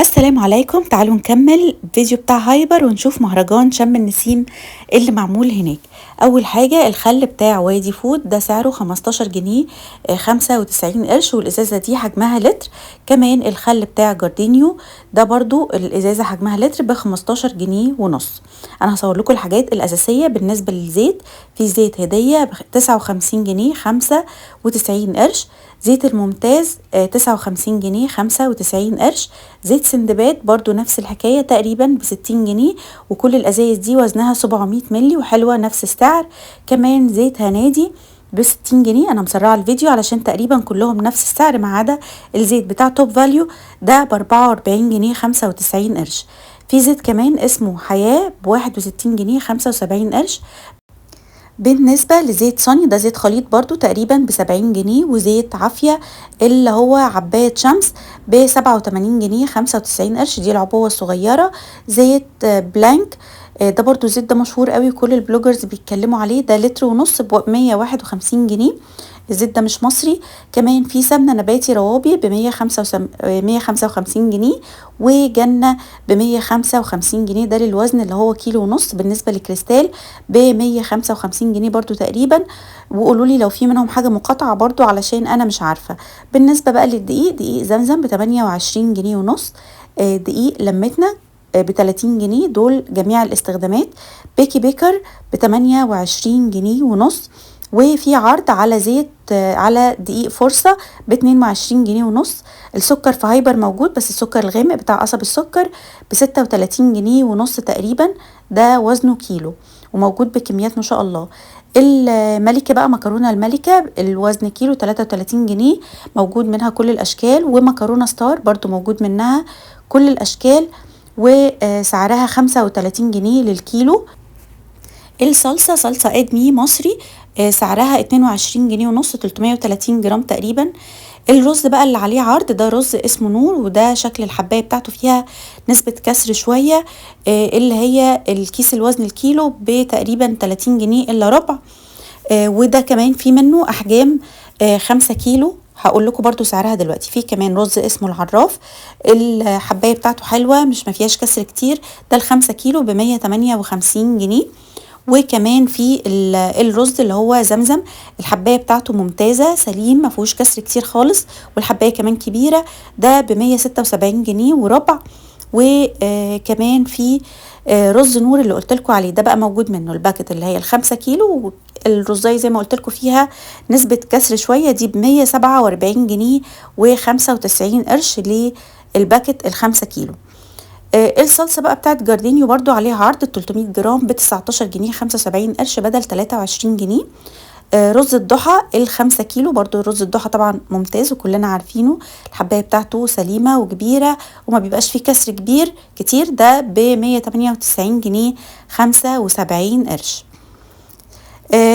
السلام عليكم. تعالوا نكمل فيديو بتاع هايبر ونشوف مهرجان شم النسيم اللي معمول هناك. اول حاجة الخل بتاع وادي فود ده سعره 15 جنيه 95 قرش، والازازة دي حجمها لتر. كمان الخل بتاع جاردينيو ده برضو الازازة حجمها لتر ب 15 جنيه ونص. انا هصور لكم الحاجات الاساسية. بالنسبة للزيت، في زيت هدية ب 59 جنيه 95 قرش، زيت الممتاز 59 جنيه 95 قرش، زيت سندباد برضو نفس الحكاية تقريبا ب60 جنيه، وكل الأزايز دي وزنها 700 ملي وحلوة نفس السعر. كمان زيت هنادي ب60 جنيه. أنا مسرعة الفيديو علشان تقريبا كلهم نفس السعر ما عدا الزيت بتاع توب فاليو ده ب44 جنيه 95 قرش. في زيت كمان اسمه حياة ب61 جنيه 75 قرش. بالنسبة لزيت صني ده زيت خليط برضو تقريبا ب70 جنيه، وزيت عافية اللي هو عباية شمس ب87 جنيه 95 قرش، دي العبوة الصغيرة. زيت بلانك ده برضو الزيت ده مشهور قوي، كل البلوجرز بيتكلموا عليه، ده لتر ونص ب151 جنيه. الزيت ده مش مصري. كمان في سمنة نباتي روابي ب155 جنيه، وجنة ب155 جنيه ده للوزن اللي هو كيلو ونص. بالنسبة لكريستال ب155 جنيه برضو تقريبا. وقولوا لي لو في منهم حاجة مقاطعة برضو علشان أنا مش عارفة. بالنسبة بقى للدقيق، دقيق زمزم ب28 جنيه ونص، دقيق لمتنا ب30 جنيه، دول جميع الاستخدامات. بيكي بيكر ب28 جنيه ونص. وفي عرض على زيت على دقيق فرصة ب22 جنيه ونص. السكر في هايبر موجود، بس السكر الغامق بتاع قصب السكر ب36 جنيه ونص تقريبا، ده وزنه كيلو وموجود بكميات ما شاء الله. الملكة بقى، مكرونة الملكة الوزن كيلو 33 جنيه، موجود منها كل الأشكال. ومكرونة ستار برضو موجود منها كل الأشكال، وسعرها 35 جنيه للكيلو. الصلصة صلصة ادمي مصري سعرها 22 جنيه ونص، 330 جرام تقريبا. الرز بقى اللي عليه عرض ده رز اسمه نور، وده شكل الحباية بتاعته فيها نسبة كسر شوية، اللي هي الكيس الوزن الكيلو بتقريبا 30 جنيه الا ربع. وده كمان في منه احجام 5 كيلو، هقول لكم برضو سعرها دلوقتي. في كمان رز اسمه العراف، الحباية بتاعته حلوة مش ما فيهاش كسر كتير، ده ال5 كيلو ب158 جنيه. وكمان في الرز اللي هو زمزم، الحبايه بتاعته ممتازه سليم ما فيهوش كسر كتير خالص، والحبايه كمان كبيره، ده ب176 جنيه وربع. وكمان في رز نور اللي قلت لكم عليه، ده بقى موجود منه الباكت اللي هي ال5 كيلو. الرزايه زي ما قلت لكم فيها نسبه كسر شويه، دي ب147 جنيه و95 قرش للباكت ال5 كيلو. الصلصة بقى بتاعت جاردينيو برضو عليها عرض، 300 جرام ب19 جنيه 75 قرش بدل 23 جنيه. رز الضحى ال5 كيلو، برضو رز الضحى طبعا ممتاز وكلنا عارفينه، الحباية بتاعته سليمة وكبيرة وما بيبقاش فيه كسر كبير كتير، ده ب198 جنيه 75 قرش.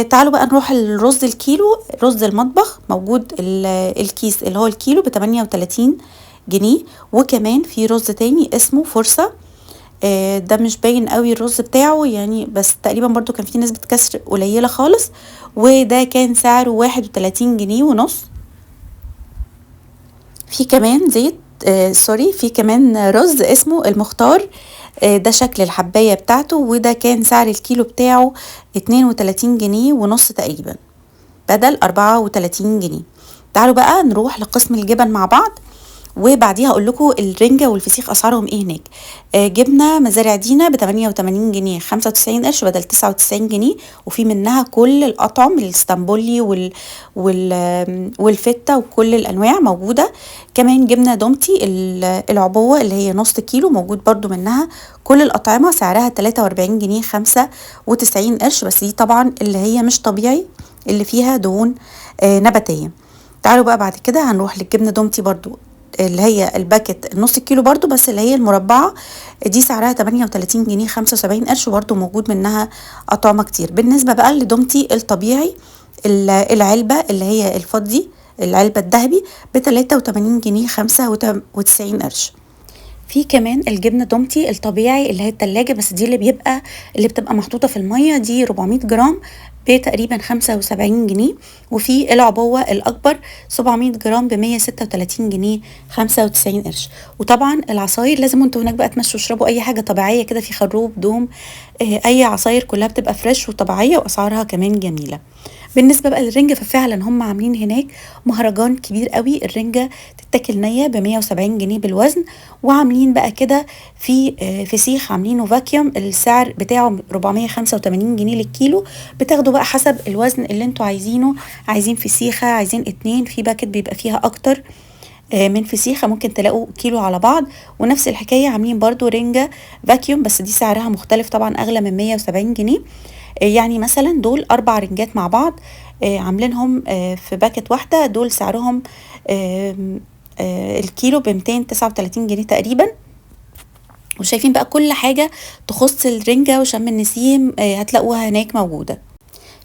تعالوا بقى نروح الرز الكيلو. رز المطبخ موجود الكيس اللي هو الكيلو ب38 جنيه. وكمان في رز تاني اسمه فرصة، ده مش باين قوي الرز بتاعه يعني، بس تقريبا برضو كان فيه نسبة كسر قليلة خالص، وده كان سعره 31 جنيه ونص. في كمان زيت سوري، في كمان رز اسمه المختار، ده شكل الحباية بتاعته، وده كان سعر الكيلو بتاعه 32 جنيه ونص تقريبا بدل 34 جنيه. تعالوا بقى نروح لقسم الجبن مع بعض، وبعديها اقول لكم الرنجة والفسيخ اسعارهم ايه هناك. جبنة مزارع دينا ب88 جنيه 95 قرش بدل 99 جنيه، وفي منها كل الاطعم الاسطنبولي والفتة وكل الانواع موجودة. كمان جبنة دومتي العبوة اللي هي نص كيلو، موجود برضو منها كل الاطعمة، سعرها 43 جنيه 95 قرش، بس دي طبعا اللي هي مش طبيعي، اللي فيها دهون نباتية. تعالوا بقى بعد كده هنروح للجبنة دومتي برضو اللي هي الباكت نص كيلو برضو، بس اللي هي المربعة، دي سعرها 38 جنيه 75 قرش، وبرضو موجود منها أطعمة كتير. بالنسبة بقى لدومتي الطبيعي العلبة اللي هي الفضي، العلبة الذهبي ب83 جنيه 95 قرش. في كمان الجبنة دومتي الطبيعي اللي هي التلاجة، بس دي اللي بتبقى محطوطة في المية، دي 400 جرام بتقريبا 75 جنيه. وفي العبوة الأكبر 700 جرام ب136 جنيه 95 قرش. وطبعا العصاير لازم انتوا هناك بقى تمشوا اشربوا أي حاجة طبيعية كده، في خروب دوم، أي عصاير كلها بتبقى فريش وطبيعية وأسعارها كمان جميلة. بالنسبة بقى للرنجة ففعلا هم عاملين هناك مهرجان كبير قوي. الرنجة تتاكل نية ب170 جنيه بالوزن، وعاملين بقى كده في فسيخ عاملينه فاكيوم، السعر بتاعه 485 جنيه للكيلو. بتاخدوا بقى حسب الوزن اللي انتوا عايزينه، عايزين فسيخة عايزين اتنين، في باكت بيبقى فيها اكتر من فسيخة، ممكن تلاقوا كيلو على بعض. ونفس الحكاية عاملين برضو رنجة فاكيوم، بس دي سعرها مختلف طبعا أغلى من 170 جنيه. يعني مثلا دول 4 رنجات مع بعض عاملينهم في باكت واحدة، دول سعرهم الكيلو ب239 جنيه تقريبا. وشايفين بقى كل حاجة تخص الرنجة وشم النسيم هتلاقوها هناك موجودة.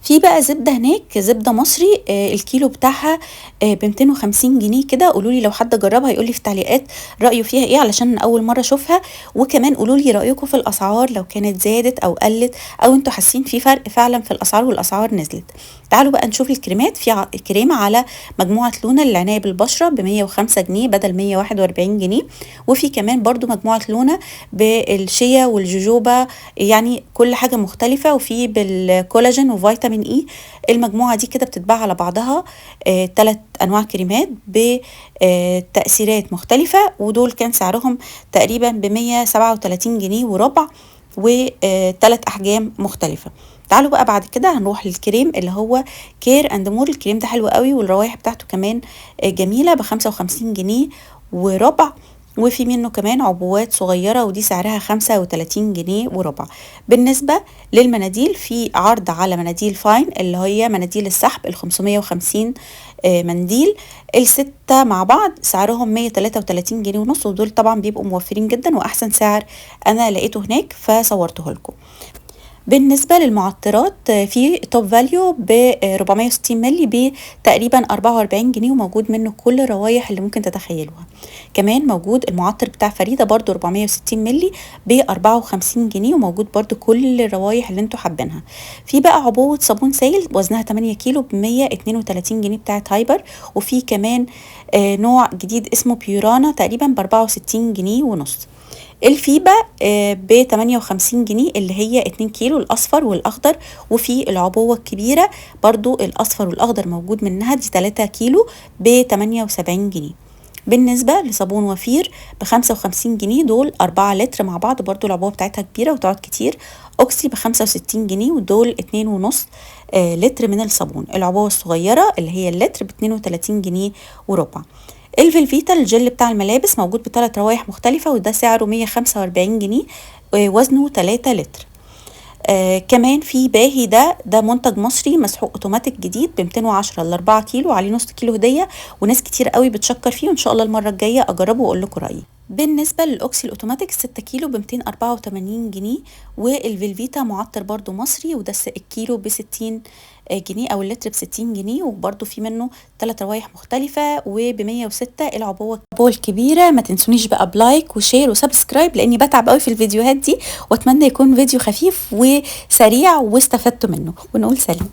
في بقى زبدة هناك، زبدة مصري الكيلو بتاعها ب250 جنيه كده. قولولي لو حد جربها يقولي في التعليقات رأيه فيها ايه، علشان أول مرة أشوفها. وكمان قولولي رأيكم في الأسعار، لو كانت زادت أو قلت، أو انتوا حاسين في فرق فعلا في الأسعار والأسعار نزلت. تعالوا بقى نشوف الكريمات. في كريمة على مجموعة لونة للعناية بالبشرة ب105 جنيه بدل 141 جنيه. وفي كمان برضو مجموعة لونة بالشيا والجوجوبا، يعني كل حاجة مختلفة. وفي بالكولاجين وفيتامين اي. المجموعة دي كده بتتباع على بعضها 3 أنواع كريمات بتأثيرات مختلفة، ودول كان سعرهم تقريبا ب137 جنيه وربع، و3 أحجام مختلفة. تعالوا بقى بعد كده هنروح للكريم اللي هو كير اند مور. الكريم ده حلو قوي والروائح بتاعته كمان جميلة ب55 جنيه وربع. وفي منه كمان عبوات صغيرة ودي سعرها 35 جنيه وربع. بالنسبة للمناديل في عرض على مناديل فاين اللي هي مناديل السحب 550 منديل، الستة مع بعض سعرهم 133 جنيه ونص. ودول طبعا بيبقوا موفرين جدا وأحسن سعر أنا لقيته هناك فصورته لكم. بالنسبة للمعطرات في توب فاليو ب 460 ملي بتقريبا 44 جنيه، وموجود منه كل الروايح اللي ممكن تتخيلوها. كمان موجود المعطر بتاع فريدة برضو 460 ملي ب 54 جنيه، وموجود برضو كل الروايح اللي انتوا حابينها. في بقى عبوة صابون سائل وزنها 8 كيلو ب 132 جنيه بتاعت هايبر. وفي كمان نوع جديد اسمه بيورانا تقريبا ب 64 جنيه ونص. الفيبا ب 58 جنيه اللي هي 2 كيلو الاصفر والاخضر. وفي العبوة الكبيرة برضو الاصفر والاخضر موجود منها، دي 3 كيلو ب 78 جنيه. بالنسبة لصابون وفير ب 55 جنيه، دول 4 لتر مع بعض، برضو العبوة بتاعتها كبيرة وتقعد كتير. اوكسي ب 65 جنيه ودول 2.5 لتر من الصابون. العبوة الصغيرة اللي هي اللتر ب 32 جنيه وربع. الفلفيتا الجل بتاع الملابس موجود ب3 روايح مختلفة، وده سعره 145 جنيه وزنه 3 لتر. كمان في باهي، ده منتج مصري مسحوق اوتوماتيك جديد ب 210 ل 4 كيلو، عليه نص كيلو هديه، وناس كتير قوي بتشكر فيه، وان شاء الله المره الجايه اجربه واقول لكم رايي. بالنسبه للاوكسي الاوتوماتيك 6 كيلو ب 284 جنيه. والفلفيتا معطر برضو مصري، وده الكيلو ب 60 جنيه او اللتر ب 60 جنيه، وبرده في منه 3 روايح مختلفه وب 106 العبوه الكبيره. ما تنسونيش بقى بلايك وشير وسبسكرايب لاني بتعب قوي في الفيديوهات دي، واتمنى يكون فيديو خفيف وسريع واستفدتوا منه، ونقول سلام.